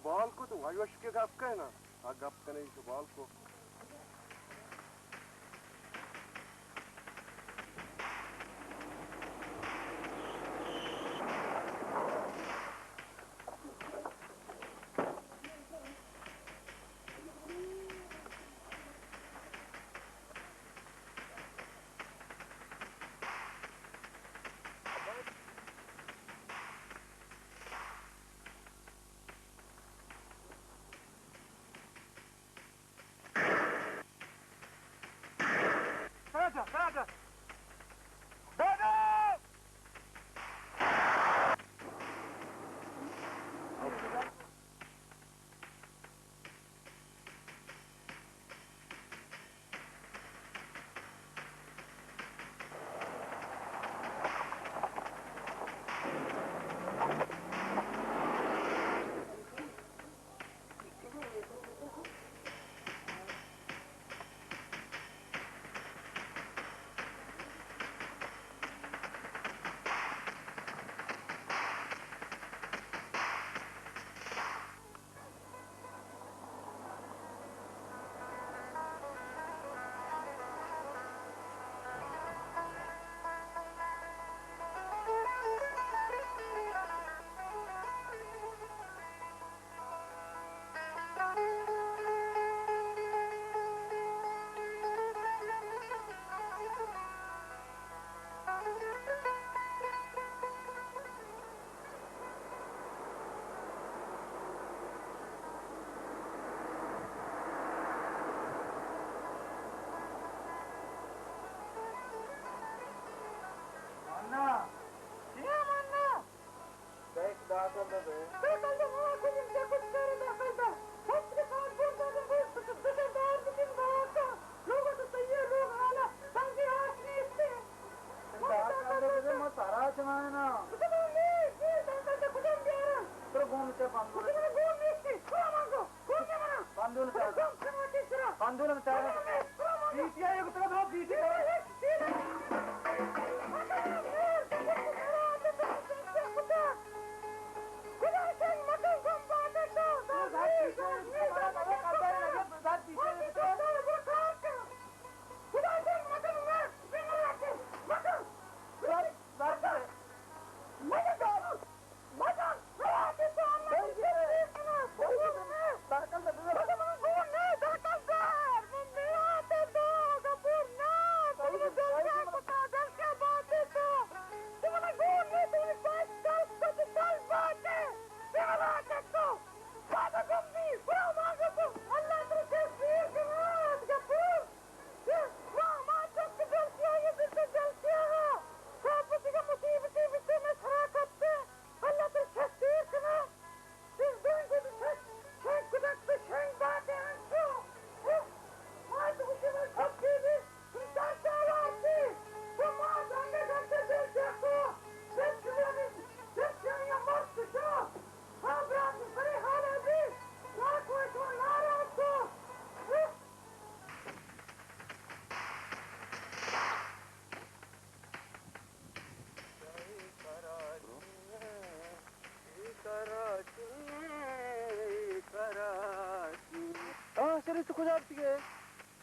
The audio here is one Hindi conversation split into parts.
Balko tu ayoshke gapka hai na, a gapka nahi to balko. Vader!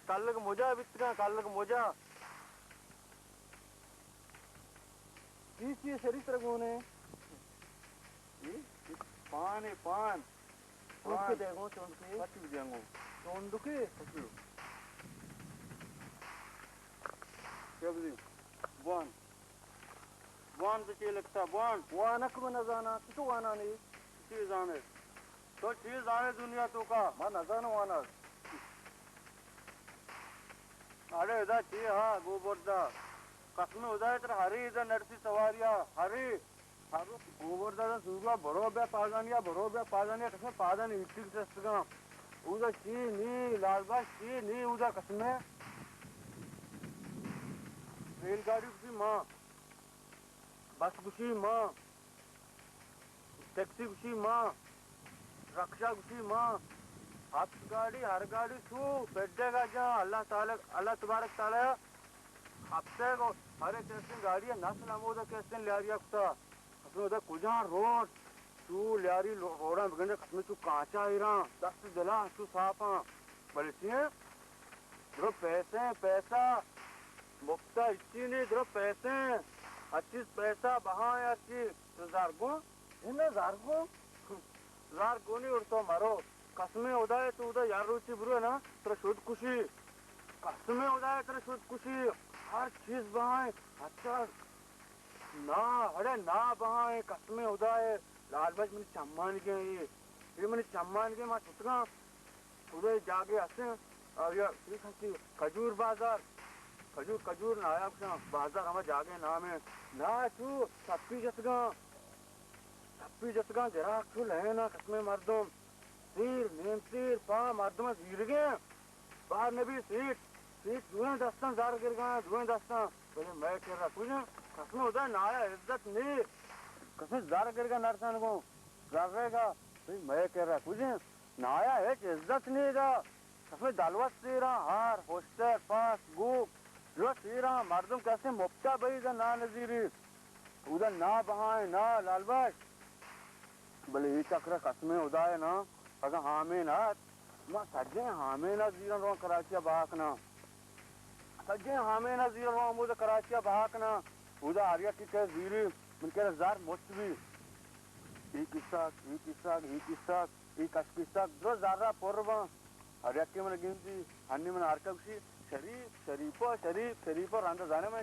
Kallık moja bitti kallık moja. ये शरीर तरह कौन है? पान है पान. चोंद के देखो चोंद के. पच्चीस देंगो. चोंद के. पच्चीस. क्या बोली? वन. वन तो चीज़ लगता वन. वानक में न जाना कितो वाना नहीं. चीज़ जाने. तो चीज़ जाने दुनिया तो का. मां न जाना वाना. अरे इधर चीज़ हाँ गोबरदा. कसम उधर इधर हरी इधर नरसी सवारिया हरी हारू गोवर्धन सुगा बरोबर पाजानिया कसम पाजानी इट्टी तस्तगा उदा शी नी लालबा शी नी उदा कसम रेलगाड़ी कुशी माँ बस कुशी माँ टैक्सी कुशी माँ रक्षा कुशी माँ हर गाड़ी छू बैठेगा जहाँ अल्लाह तबारक ताला हफ्ते को हर एक कैसे गाड़ी है नस्ल हम उधर कैसे ले रही है कुत्ता उसमें उधर कुछ रोड तू ले रही रोड़ा बगंजे कसम तू कांचा ही रहा दस दिला तू साफा बल्कि दो पैसा मुफ्ता इतनी नहीं दो पैसे 25 पैसा बहा है अच्छी तो ज़ारगो नहीं उड़ता मारो कसमें उदाय तो उधर यार रुचि बुरा ना तेरा शुद्ध खुशी कसमें उदाय तेरा शुद्ध खुशी हर चीज बहाए अच्छा ना अरे ना बहाए कसमें उदाय लालबाज मैंने चम्मान के ये मैंने चम्मान के माँ छुटका उधर जाके हंसे और यार खजूर बाजार खजूर नायाब बाजार हमें जाके नाम है ना तू सप्पी जसगा जरा तू ले ना कसमें मर्दों सीर पा मर्दमा सीर गए बाहर ने भी सीट धुएं दस्तां जार गिर गए धुएं दस्तां पहले मैं कह रहा कुछ कसमें उधर नाया इज्जत नहीं कसमें जार गिर गया नरसान को जार रहेगा भाई मैं कह रहा कुछ नाया है इज्जत नहीं था कसमें दालवा सीरा हार होस्टर पास गुप जो सीरा मर्दम कैसे मुफ्ता भाई इधर ना नजीरी उधर ना बहाए ना लालबाज बोले ये चक्र कसमें उदाय ना अगर हामे ना मां सज्जे हामे ना जीवन रो कराचिया बाकना सज्जे हामे ना जीवन रो मुझे कराचिया बाकना उदा आर्या की के जीरी मन के जार मोस्ट भी एक किस्सा दो जारा पोरवा आर्या के मन गिनती अन्य मन आर्कबशी शरीफ रांदा जाने में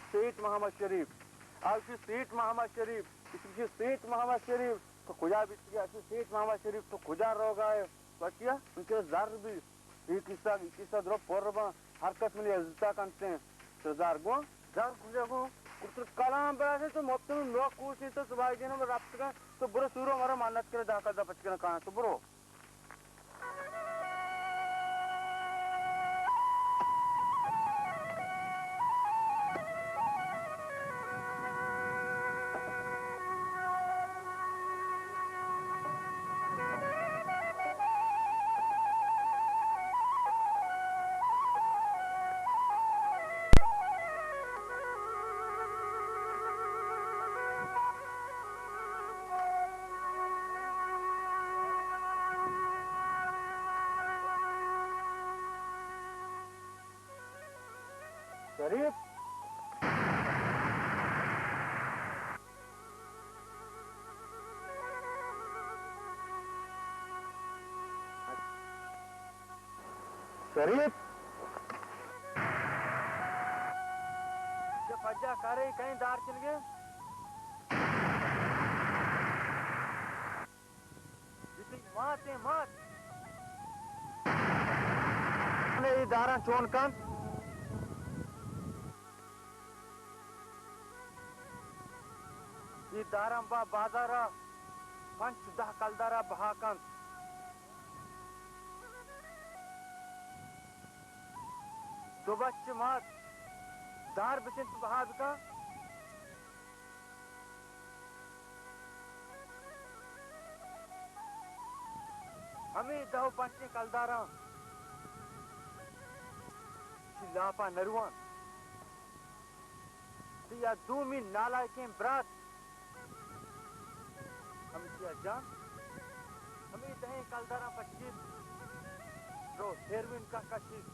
सेठ मोहम्मद शरीफ आपकी सेठ मोहम्मद शरीफ इसकी सेठ मोहम्मद शरीफ तो खुदा भी सेठ मोहम्मद शरीफ तो खुदा रोगा है बचिया उनके जार भी ये किस्सा द्रो पोरबा हरकत में इज्जत करते हैं तो जार खुदा को कुछ कलाम बड़ा तो मुफ्त में लोग कुछ तो सुबह दिन में रब्त का तो बुरा सूरो हमारा मानत करे दाका दा बचके कहां तो बुरो शरीफ जब फज्जा करे कहीं दार चल गए मात ये दारा चोन का ये दारम बा बाजारा पंच दह कलदारा बहाकंत दो बच्चे मात दार बचन बहाद का हमें दो बच्चे कलदारा लापा नरुआन या दूमी नाला के ब्रात हम किया जान हमें दहे कलदारा 25 रो हेरोइन का कशिश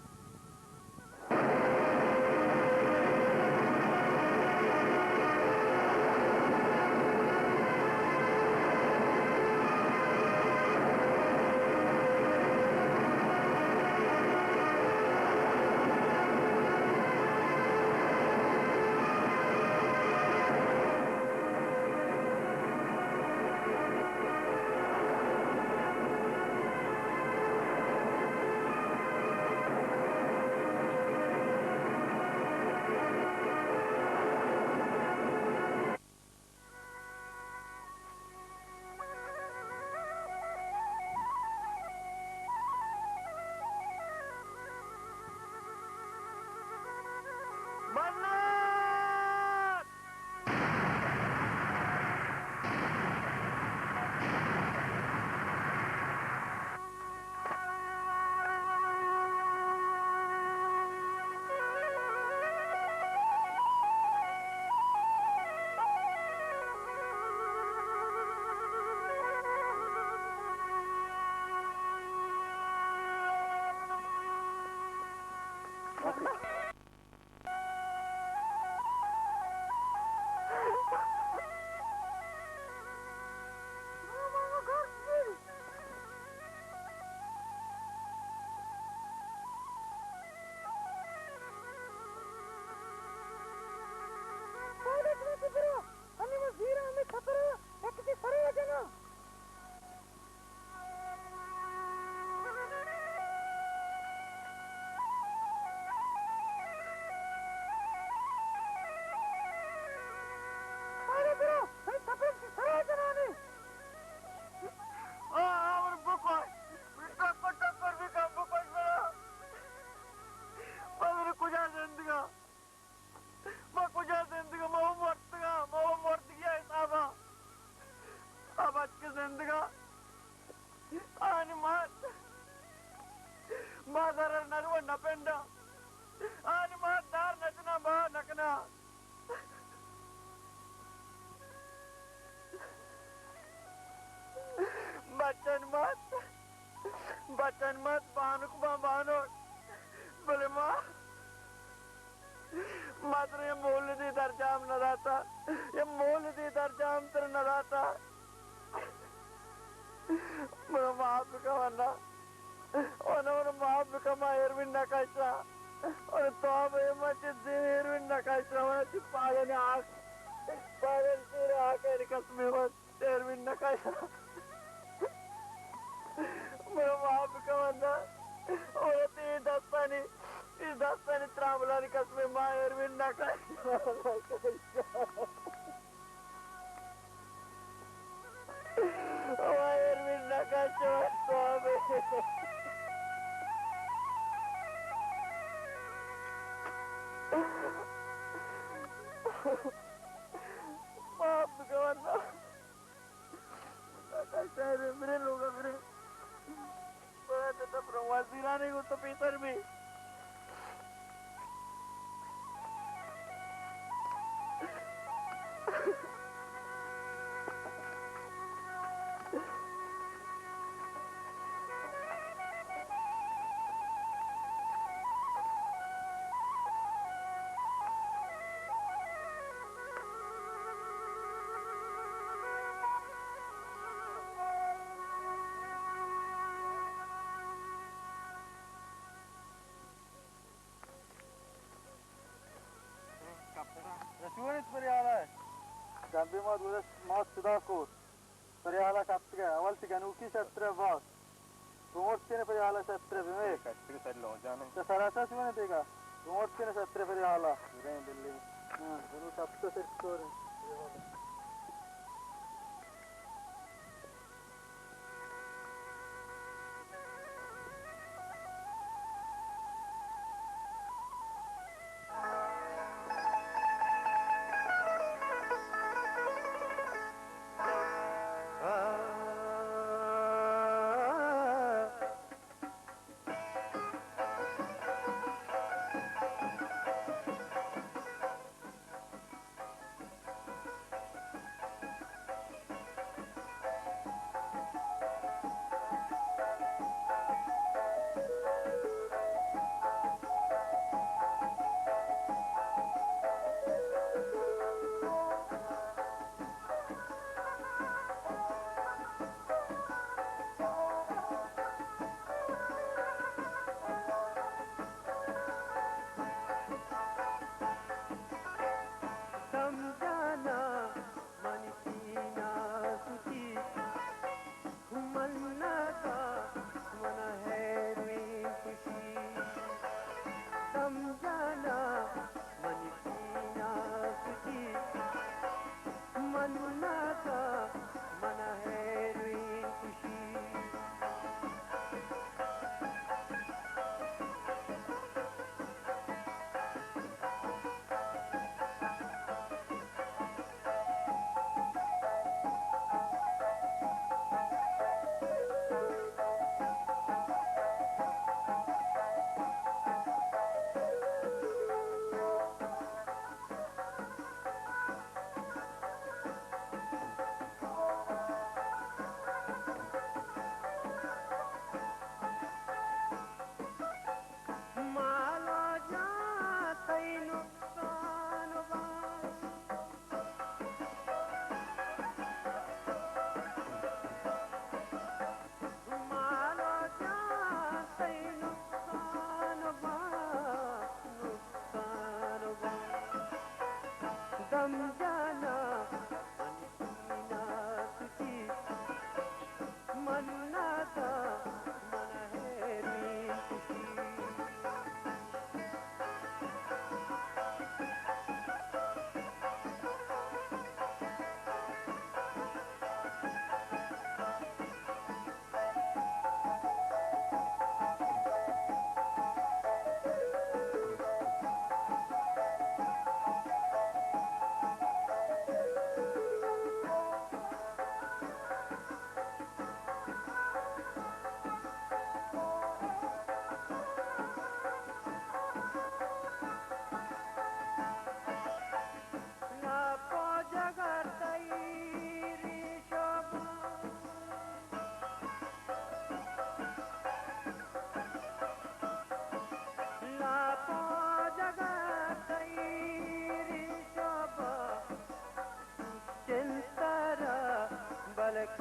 जिंदगा आणि माधर नरव नपेंड आणि दार नचना बा नकना बचन मत बानुक बा बानुक बोले माँ मात्र ये मौलदी दर्जाम न रहता ये मौलदी दर्जाम तर न रहता मेरा माफ का वरना और माफ का माँ एरविन नकाशा और तो अब ये मस्जिद दिन एरविन नकाशा वाला चिप पागल आँख पागल तेरे आँखें निकस में बस एरविन नकाशा मेरा माफ का वरना और ये दस्तानी त्रावला निकस में माँ एरविन नकाशा Erwin nakasya suami. Maaf kawan. Nakasya मेरे लोग मेरे मैं tetap perwakilan untuk Peter bi. Rasulis periala. Jambi mad udas mas sudah ko. Periala satra awal tiga nuki satra bas. Remote से ने परिहाला सत्र में कच्चे सर लो जाने तो सरासा से मैंने देखा remote से ने सत्र परिहाला इधर दिल्ली हाँ दोनों सब तो सिर्फ स्टोर है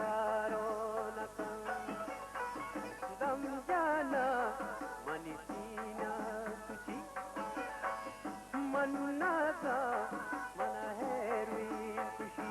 खारो नकं दम जाना मनीषीना तुझी मन्नाता मना है रुई खुशी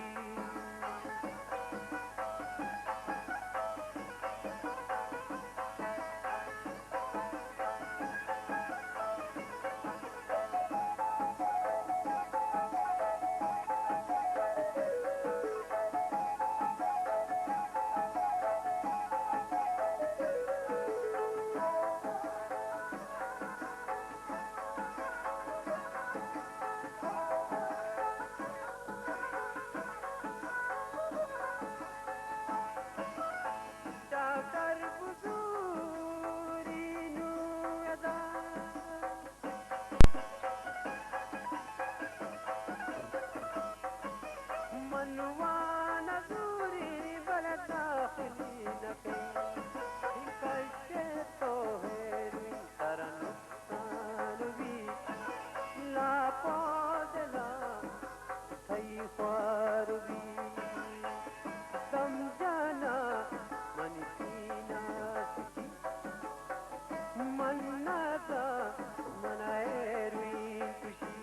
Dar buzuri nu ada manwa nazuri balata khili nakai kaise to heri taran tanvi la podla thai farvi samjana मनीषीना तुझी मन्नाता मनाए रुई खुशी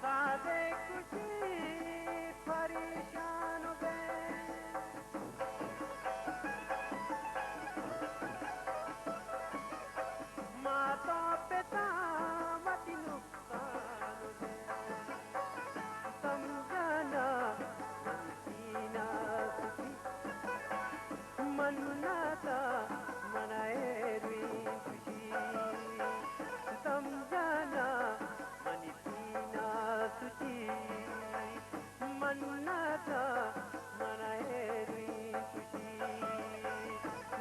सादे खुशी परेशान बे माता पिता मति नुकसान बे समझना मनीषीना तुझी मन्नाता मनाए रुई खुशी समझना मनीषीना तुझी मन्नाता मनाए रुई खुशी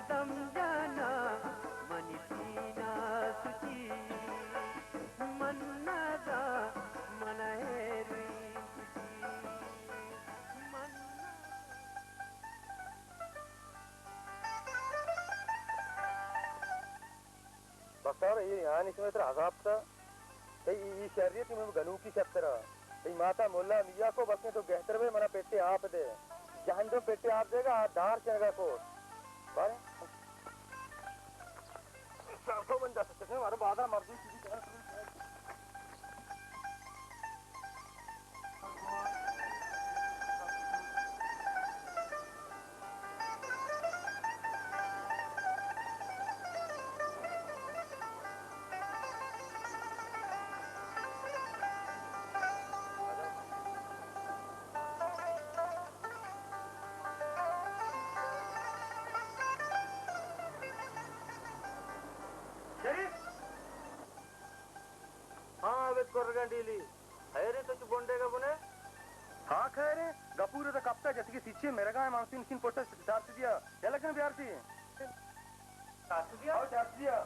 समझना मनीषीना तुझी मन्नाता मनाए रुई खुशी बक्तावर ये यहाँ इसमें इतना अजाब था ये शरीयत में गनू की शक्तरा माता मुल्ला मियाँ को बसने तो बेहतर में मना पेटे आप दे जहां तो पेटे आप देगा दार चलेगा को बारे सबको बंदा सकते हैं हमारे बादल मर्जी सीधी तरह डीली खैरे तो बोंडे का बुने हाँ खैरे गपूर तो कब तक जैसे कि सीछे मेरे गाँव मानसून किन पोटा चार्ज दिया क्या लगन प्यार थी चार्ज दिया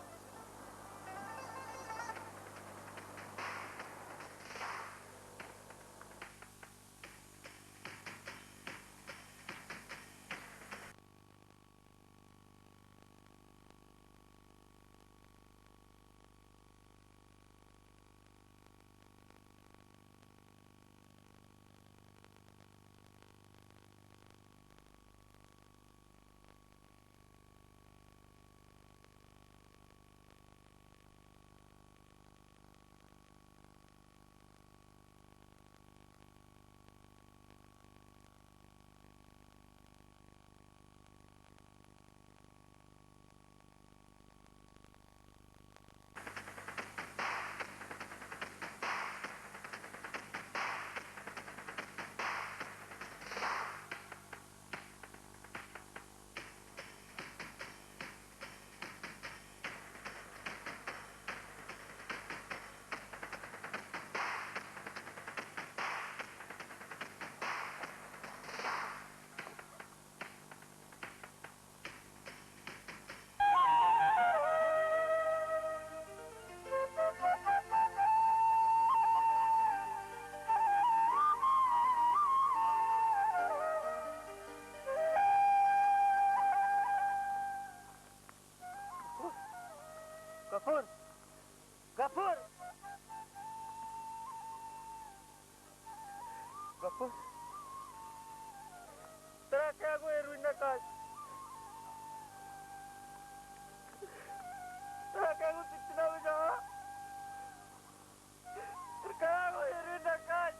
Apa? Terkaya aku Erwin Nakas. Terkaya aku Cicina Wijaya. Terkaya aku Erwin Nakas.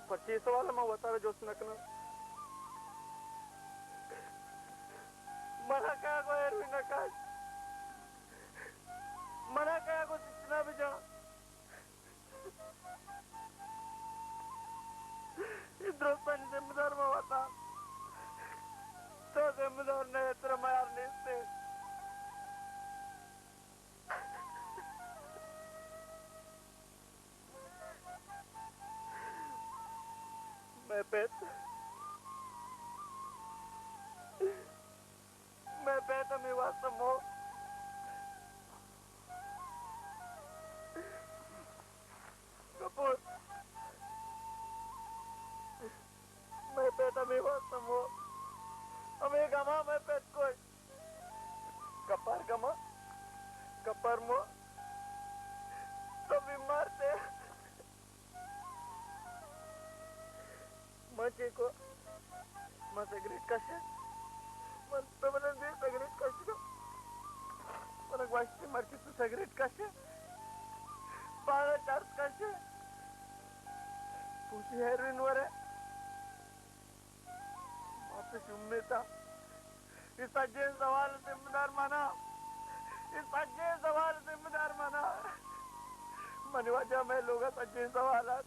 Persis soal mau watara Josna kena. Mana kaya aku Erwin Nakas. Mana kaya aku Cicina Wijaya. Hindustan जिम्मेदार मवाता तो जिम्मेदार ने तेरा मार नहीं से मैं पेट में वास्तव मो कपूर मैं पेट में वास्तव मो हमें गमा मैं पेट कोई कपार गमा कपार मो तो बीमार थे मचे को मसे ग्रिट कशे मन तो मन दे सिगरेट कशे को मन वास्ते मरकी तू सिगरेट कशे पागा चार्ज कशे पूछी हेरोइन वरे माते शुम्मे था इस अज्जे सवाल जिम्मेदार माना इस अज्जे सवाल जिम्मेदार माना मनी वजह में लोग अज्जे सवालात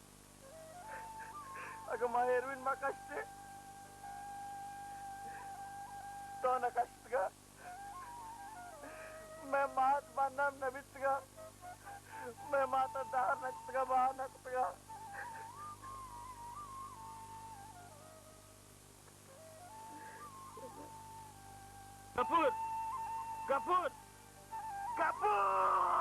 अगर माँ एरविन माँ कष्टे तो न कष्ट का मैं मात बांधम नबित का मैं माता दार नक्त का बाहर नक्त का कपूर कपूर कपूर